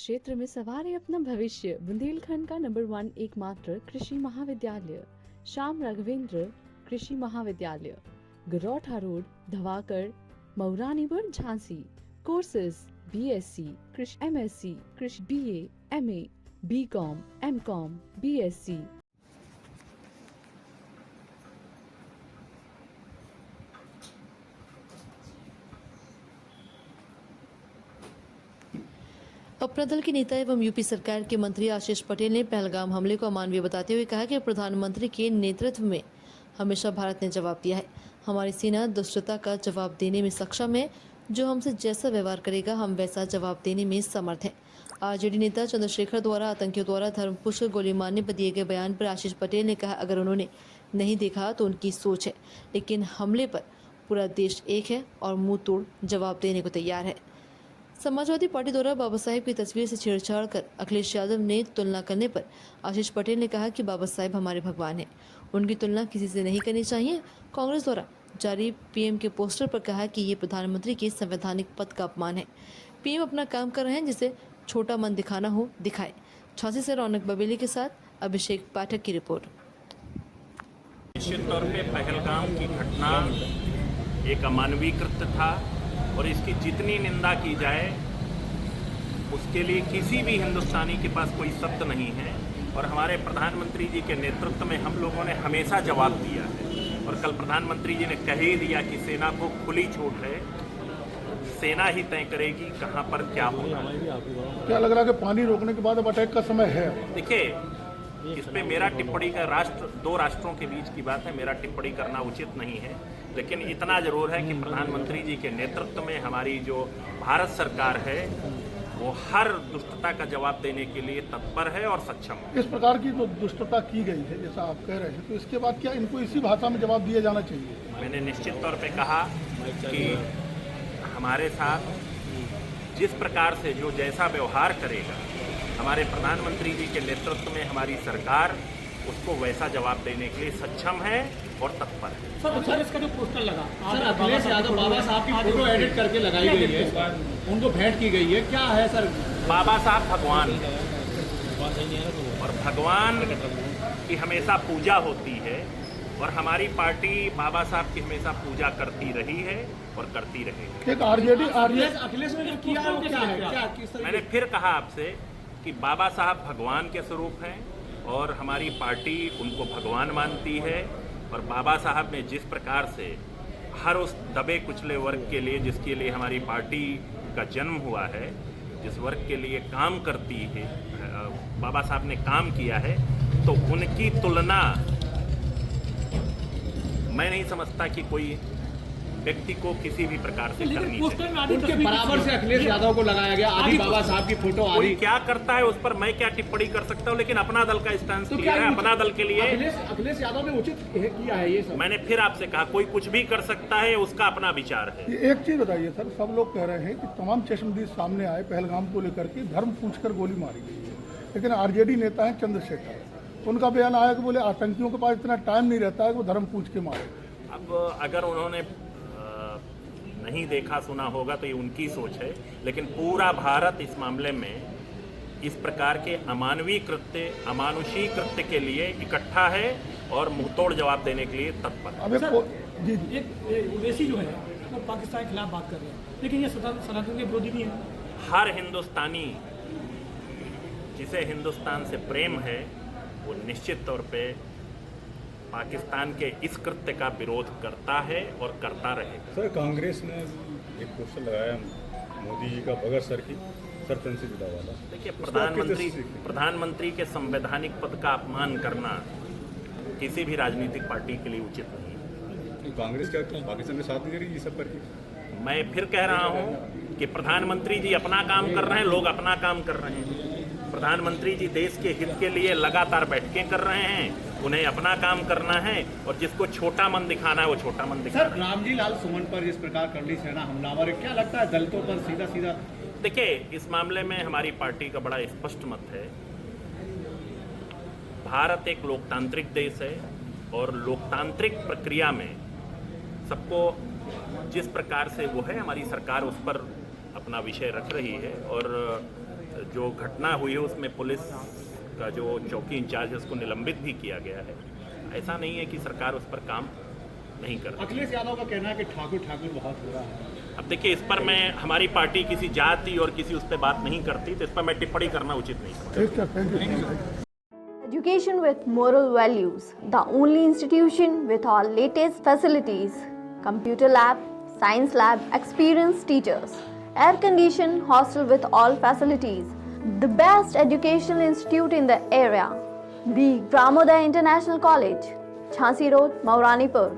क्षेत्र में सवारे अपना भविष्य। बुंदेलखंड का नंबर 1 एकमात्र कृषि महाविद्यालय Shyam Raghavendra Krishi Mahavidyalaya, Garautha road, Dhawakar, Mauranipur, Jhansi. Courses BSc कृषि, MSc कृषि, BA, MA, BCom, MCom, BSc। अपना दल के नेता एवं यूपी सरकार के मंत्री आशीष पटेल ने पहलगाम हमले को अमानवीय बताते हुए कहा कि प्रधानमंत्री के नेतृत्व में हमेशा भारत ने जवाब दिया है। हमारी सेना दुष्टता का जवाब देने में सक्षम है। जो हमसे जैसा व्यवहार करेगा हम वैसा जवाब देने में समर्थ हैं। आरजेडी नेता चंद्रशेखर द्वारा आतंकियों द्वारा धर्मपुर को गोली मारने पर दिए गए बयान पर आशीष पटेल ने कहा, अगर उन्होंने नहीं देखा तो उनकी सोच है, लेकिन हमले पर पूरा देश एक है और मुंह तोड़ जवाब देने को तैयार है। समाजवादी पार्टी द्वारा बाबा साहेब की तस्वीर से छेड़छाड़ कर अखिलेश यादव ने तुलना करने पर आशीष पटेल ने कहा कि बाबा साहेब हमारे भगवान हैं, उनकी तुलना किसी से नहीं करनी चाहिए। कांग्रेस द्वारा जारी पीएम के पोस्टर पर कहा कि ये प्रधानमंत्री के संवैधानिक पद का अपमान है। पीएम अपना काम कर रहे हैं, जिसे छोटा मन दिखाना हो दिखाए। झांसी से रौनक बबेली के साथ अभिषेक पाठक की रिपोर्ट। निश्चित तौर पे पहलगाम की घटना एक अमानवीय कृत्य था और इसकी जितनी निंदा की जाए उसके लिए किसी भी हिंदुस्तानी के पास कोई शब्द नहीं है। और हमारे प्रधानमंत्री जी के नेतृत्व में हम लोगों ने हमेशा जवाब दिया है। और कल प्रधानमंत्री जी ने कह ही दिया कि सेना को खुली छूट है, सेना ही तय करेगी कहाँ पर क्या होगा। क्या लग रहा है कि पानी रोकने के बाद अब अटैक का समय है? देखिए, इस पे मेरा टिप्पणी का दो राष्ट्रों के बीच की बात है, मेरा टिप्पणी करना उचित नहीं है। लेकिन इतना जरूर है कि प्रधानमंत्री जी के नेतृत्व में हमारी जो भारत सरकार है वो हर दुष्टता का जवाब देने के लिए तत्पर है और सक्षम है। इस प्रकार की जो दुष्टता की गई है, जैसा आप कह रहे हैं, तो इसके बाद क्या इनको इसी भाषा में जवाब दिया जाना चाहिए? मैंने निश्चित तौर पे कहा कि हमारे साथ जिस प्रकार से जो जैसा व्यवहार करेगा, हमारे प्रधानमंत्री जी के नेतृत्व में हमारी सरकार उसको वैसा जवाब देने के लिए सक्षम है और तत्पर है। सर, इसका जो पोस्टर लगा, सर अखिलेश यादव बाबा साहब की फोटो एडिट करके लगाई गई है, उनको भेंट की गई है, क्या है सर? बाबा साहब भगवान और भगवान की हमेशा पूजा होती है और हमारी पार्टी बाबा साहब की हमेशा पूजा करती रही है और करती रहेगी। एक आरजेडी अखिलेश ने जो किया है वो क्या है? क्या मैंने फिर कहा आपसे कि बाबा साहब भगवान के स्वरूप हैं और हमारी पार्टी उनको भगवान मानती है। और बाबा साहब ने जिस प्रकार से हर उस दबे कुचले वर्ग के लिए, जिसके लिए हमारी पार्टी का जन्म हुआ है, जिस वर्ग के लिए काम करती है, बाबा साहब ने काम किया है, तो उनकी तुलना मैं नहीं समझता कि कोई व्यक्ति को किसी भी प्रकार से करनी चाहिए। उनके बराबर से अखिलेश यादव को लगाया गया, आदि बाबा साहब की फोटो आ रही। क्या करता है उस पर मैं क्या टिप्पणी कर सकता हूँ, लेकिन अपना दल का स्टैंड क्लियर है। अपना दल के लिए अखिलेश यादव ने उचित किया है ये सब। मैंने फिर आपसे कहा, कोई कुछ भी कर सकता है, उसका अपना विचार है। एक चीज बताइए सर, सब लोग कह रहे हैं कि तमाम चश्मदीद सामने आए पहलगाम को लेकर के, धर्म पूछकर गोली मारी गई है, लेकिन आरजेडी नेता है चंद्रशेखर, उनका बयान आया कि बोले आतंकियों के पास इतना टाइम नहीं रहता है कि वो धर्म पूछ के मारे। अब अगर उन्होंने नहीं देखा सुना होगा तो ये उनकी सोच है, लेकिन पूरा भारत इस मामले में इस प्रकार के अमानवीय कृत्य, अमानुषी कृत्य के लिए इकट्ठा है और मुंहतोड़ जवाब देने के लिए तत्पर है। जी एक ओवैसी जो है वो पाकिस्तान के खिलाफ बात कर रहे हैं, लेकिन ये सनातन के विरोधी भी है। हर हिंदुस्तानी जिसे हिंदुस्तान से प्रेम है वो निश्चित तौर पे पाकिस्तान के इस कृत्य का विरोध करता है और करता रहेगा। सर, कांग्रेस ने एक पोस्टर लगाया मोदी जी का भगत सर की सरपंच विदा वाला। देखिए, प्रधानमंत्री के संवैधानिक पद का अपमान करना किसी भी राजनीतिक पार्टी के लिए उचित नहीं है। तो कांग्रेस क्या पाकिस्तान के साथ नहीं दे रही ये सब पर? मैं फिर कह रहा हूँ कि प्रधानमंत्री जी अपना काम कर रहे हैं, लोग अपना काम कर रहे हैं। प्रधानमंत्री जी देश के हित के लिए लगातार बैठकें कर रहे हैं, उन्हें अपना काम करना है और जिसको छोटा मन दिखाना है वो छोटा मन दिखाना है। सर, रामजी लाल सुमन पर जिस प्रकार करली सेना हमलावर है, क्या लगता है दलितों पर सीधा सीधा? देखिए, इस मामले में हमारी पार्टी का बड़ा स्पष्ट मत है। भारत एक लोकतांत्रिक देश है और लोकतांत्रिक प्रक्रिया में सबको जिस प्रकार से वो है, हमारी सरकार उस पर अपना विषय रख रही है और जो घटना हुई है उसमें पुलिस का जो चौकी इंचार्ज है उसको निलंबित भी किया गया है। ऐसा नहीं है कि सरकार उस पर काम नहीं कर रही। अखिलेश यादव का कहना है कि ठाकुर बहुत हो रहा है। अब देखिए, इस पर मैं, हमारी पार्टी किसी जाति और किसी उस पर बात नहीं करती, तो इस पर मैं टिप्पणी करना उचित नहीं समझता। Education with moral values, the only institution with all latest facilities, computer lab, science lab, experienced teachers, air-conditioned hostel with all facilities, the best educational institute in the area, the Pramodaya International College, Jhansi Road, Mauranipur.